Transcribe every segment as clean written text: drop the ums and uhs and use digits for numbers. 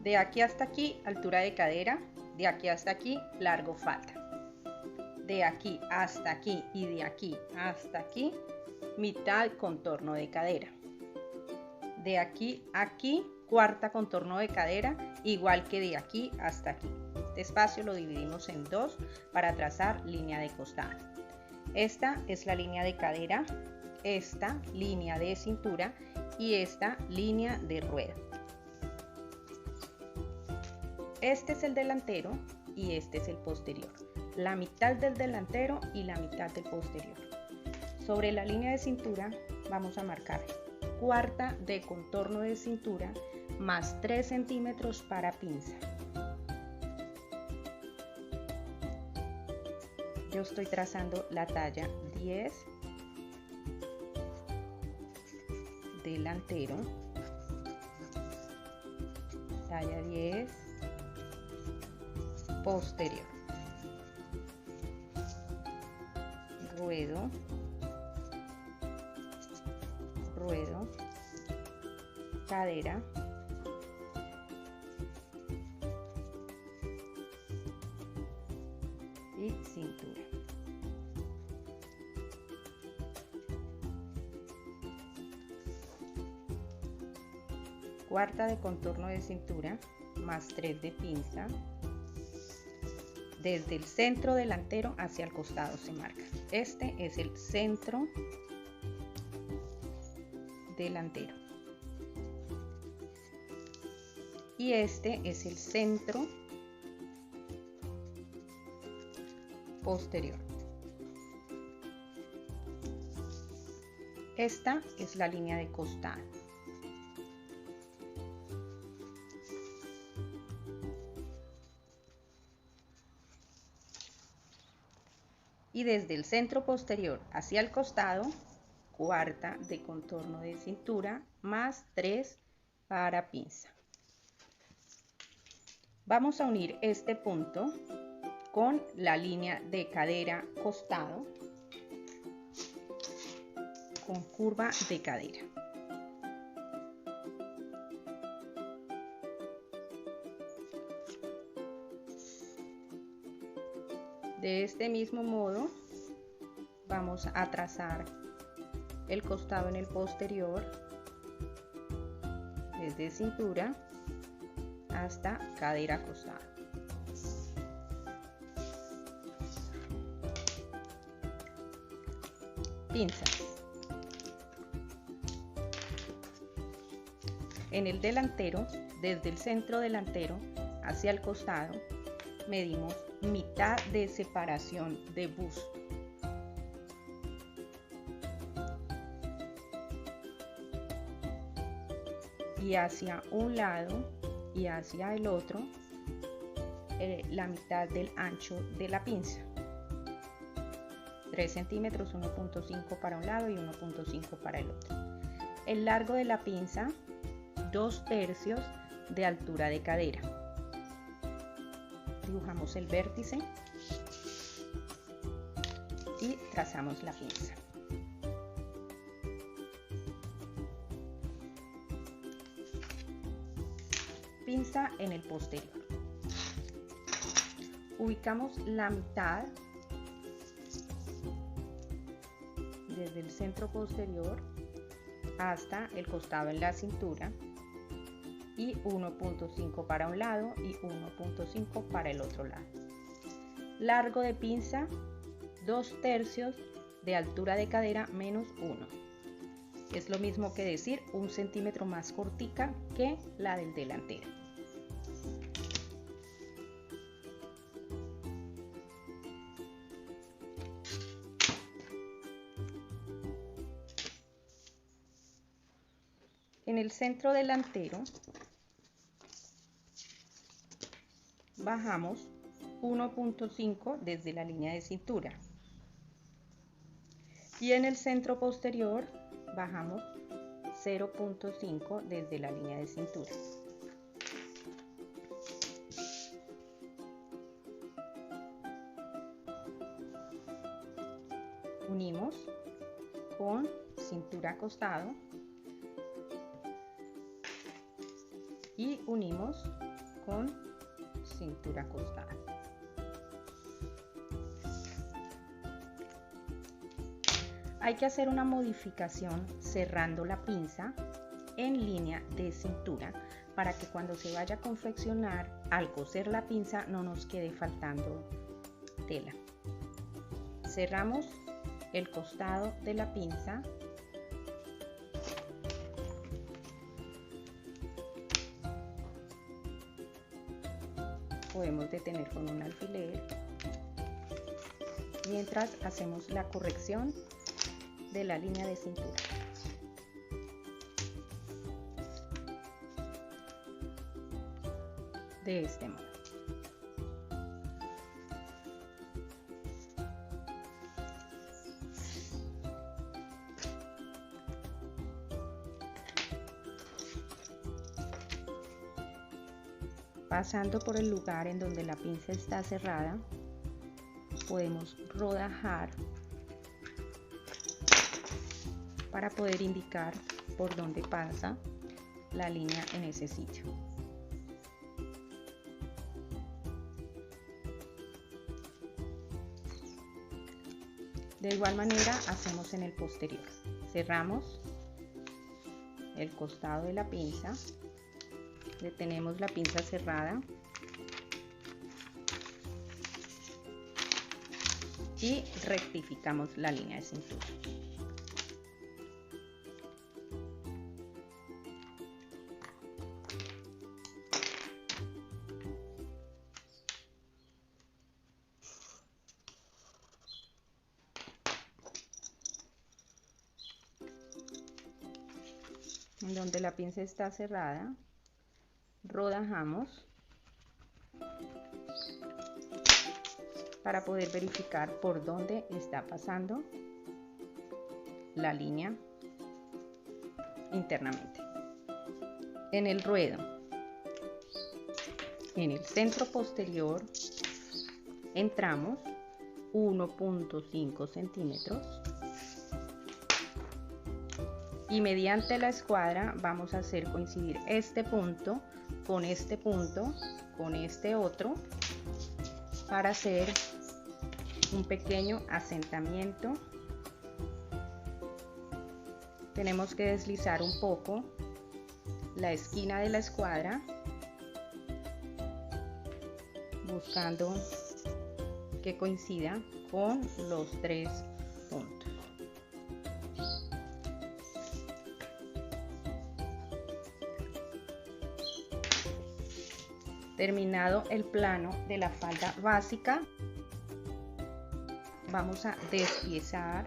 De aquí hasta aquí, altura de cadera. De aquí hasta aquí, largo falda. De aquí hasta aquí y de aquí hasta aquí, mitad contorno de cadera. De aquí a aquí, cuarta contorno de cadera, igual que de aquí hasta aquí. Este espacio lo dividimos en dos para trazar línea de costado. Esta es la línea de cadera, esta línea de cintura y esta línea de rueda. Este es el delantero y este es el posterior. La mitad del delantero y la mitad del posterior. Sobre la línea de cintura vamos a marcar cuarta de contorno de cintura más 3 centímetros para pinza. Yo estoy trazando la talla 10, delantero, talla 10, posterior, ruedo, ruedo, cadera, y cintura. Cuarta de contorno de cintura más 3 de pinza. Desde el centro delantero hacia el costado se marca. Este es el centro delantero. Y este es el centro posterior. Esta es la línea de costado. Y desde el centro posterior hacia el costado, cuarta de contorno de cintura más 3 para pinza. Vamos a unir este punto con la línea de cadera costado con curva de cadera. De este mismo modo vamos a trazar el costado en el posterior desde cintura hasta cadera costado. Pinzas. En el delantero, desde el centro delantero hacia el costado, medimos mitad de separación de busto. Y hacia un lado y hacia el otro, la mitad del ancho de la pinza. 3 centímetros, 1.5 para un lado y 1.5 para el otro. El largo de la pinza, 2/3 de altura de cadera. Dibujamos el vértice y trazamos la pinza. Pinza en el posterior. Ubicamos la mitad desde el centro posterior hasta el costado en la cintura y 1.5 para un lado y 1.5 para el otro lado. Largo de pinza, 2/3 de altura de cadera menos 1. Es lo mismo que decir 1 centímetro más cortica que la del delantero. En el centro delantero bajamos 1.5 desde la línea de cintura y en el centro posterior bajamos 0.5 desde la línea de cintura. Unimos con cintura a costado y unimos con cintura acostada. Hay que hacer una modificación cerrando la pinza en línea de cintura para que cuando se vaya a confeccionar, al coser la pinza no nos quede faltando tela. Cerramos el costado de la pinza . Podemos detener con un alfiler mientras hacemos la corrección de la línea de cintura. De este modo. Pasando por el lugar en donde la pinza está cerrada, podemos rodajar para poder indicar por dónde pasa la línea en ese sitio. De igual manera hacemos en el posterior. Cerramos el costado de la pinza, detenemos la pinza cerrada y rectificamos la línea de cintura. En donde la pinza está cerrada, rodajamos para poder verificar por dónde está pasando la línea internamente. En el ruedo, en el centro posterior, entramos 1.5 centímetros y mediante la escuadra vamos a hacer coincidir este punto con este punto, con este otro, para hacer un pequeño asentamiento. Tenemos que deslizar un poco la esquina de la escuadra, buscando que coincida con los tres puntos. Terminado el plano de la falda básica, vamos a despiezar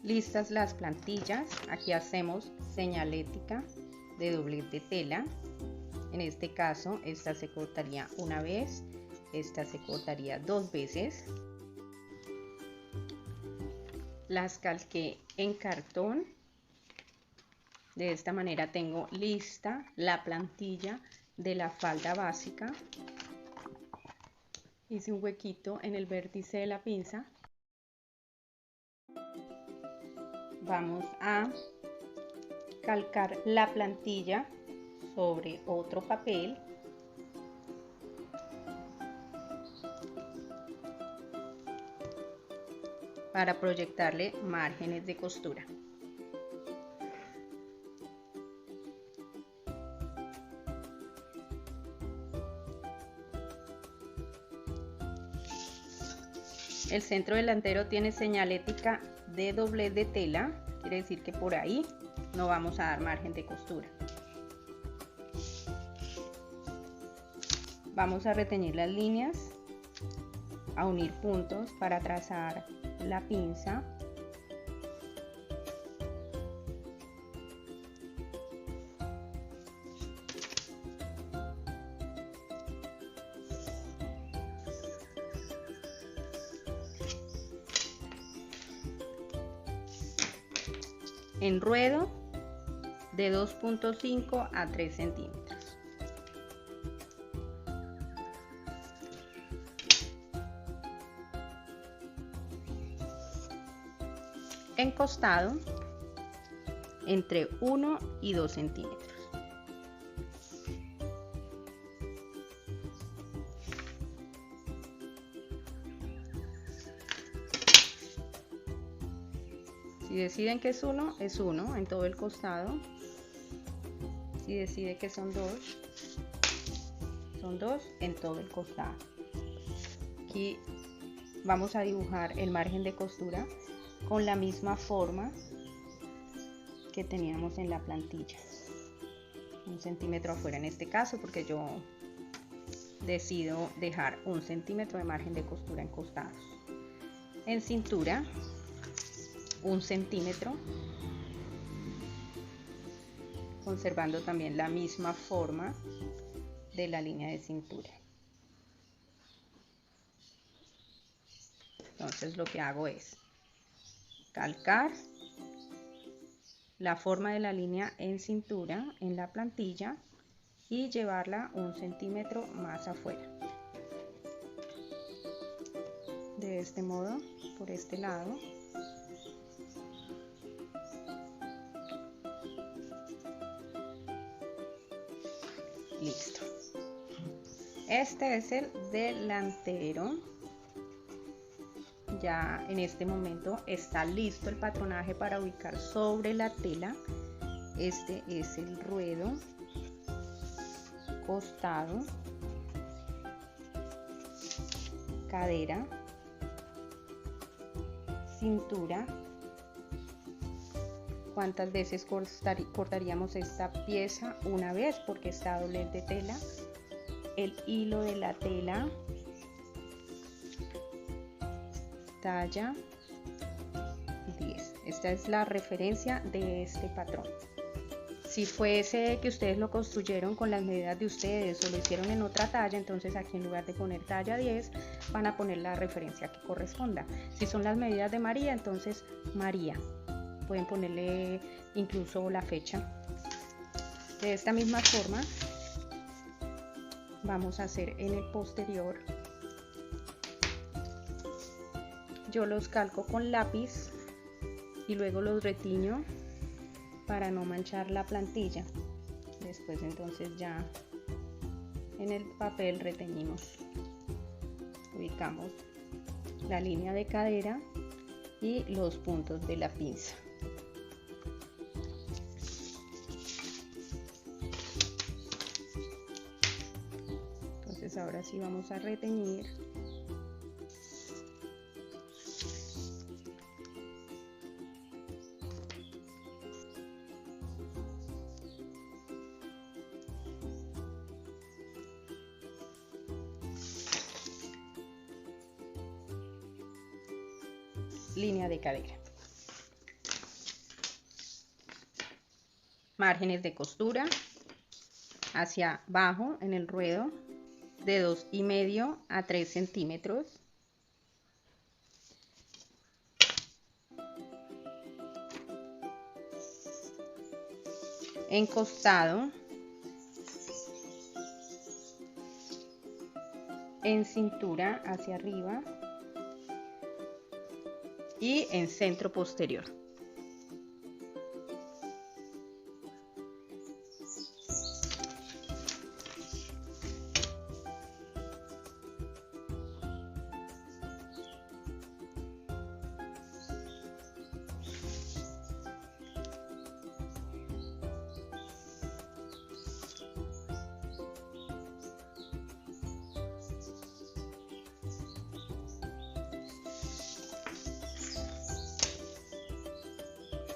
listas las plantillas. Aquí hacemos señalética de doblez de tela. En este caso, esta se cortaría una vez, esta se cortaría dos veces. Las calqué en cartón. De esta manera tengo lista la plantilla de la falda básica. Hice un huequito en el vértice de la pinza. Vamos a calcar la plantilla sobre otro papel . Para proyectarle márgenes de costura. El centro delantero tiene señalética de doblez de tela, quiere decir que por ahí no vamos a dar margen de costura. Vamos a retener las líneas, a unir puntos para trazar la pinza. Enruedo de 2.5 a 3 centímetros. Encostado entre 1 y 2 centímetros. Si deciden que es uno en todo el costado. Si decide que son dos en todo el costado. Aquí vamos a dibujar el margen de costura con la misma forma que teníamos en la plantilla. 1 centímetro afuera en este caso, porque yo decido dejar 1 centímetro de margen de costura en costados. En cintura 1 centímetro, conservando también la misma forma de la línea de cintura. Entonces lo que hago es calcar la forma de la línea en cintura en la plantilla y llevarla 1 centímetro más afuera. De este modo, por este lado. Listo. Este es el delantero. Ya en este momento está listo el patronaje para ubicar sobre la tela. Este es el ruedo, costado, cadera, cintura. ¿Cuántas veces cortaríamos esta pieza? Una vez, porque está doblez de tela. El hilo de la tela, talla 10. Esta es la referencia de este patrón. Si fuese que ustedes lo construyeron con las medidas de ustedes o lo hicieron en otra talla, entonces aquí en lugar de poner talla 10 van a poner la referencia que corresponda. Si son las medidas de María, entonces María. Pueden ponerle incluso la fecha. De esta misma forma vamos a hacer en el posterior. Yo los calco con lápiz y luego los retiño para no manchar la plantilla. Después entonces ya en el papel reteñimos, ubicamos la línea de cadera y los puntos de la pinza. Entonces ahora sí vamos a reteñir. Línea de cadera. Márgenes de costura hacia abajo en el ruedo de 2,5 a 3 centímetros. En costado, en cintura hacia arriba y en centro posterior.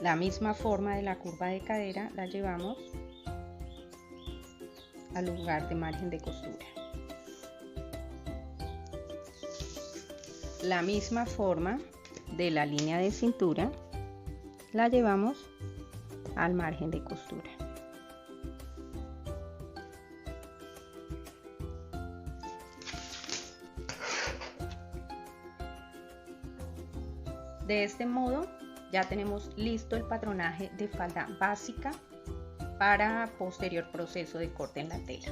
La misma forma de la curva de cadera la llevamos al lugar de margen de costura. La misma forma de la línea de cintura la llevamos al margen de costura. De este modo ya tenemos listo el patronaje de falda básica para posterior proceso de corte en la tela.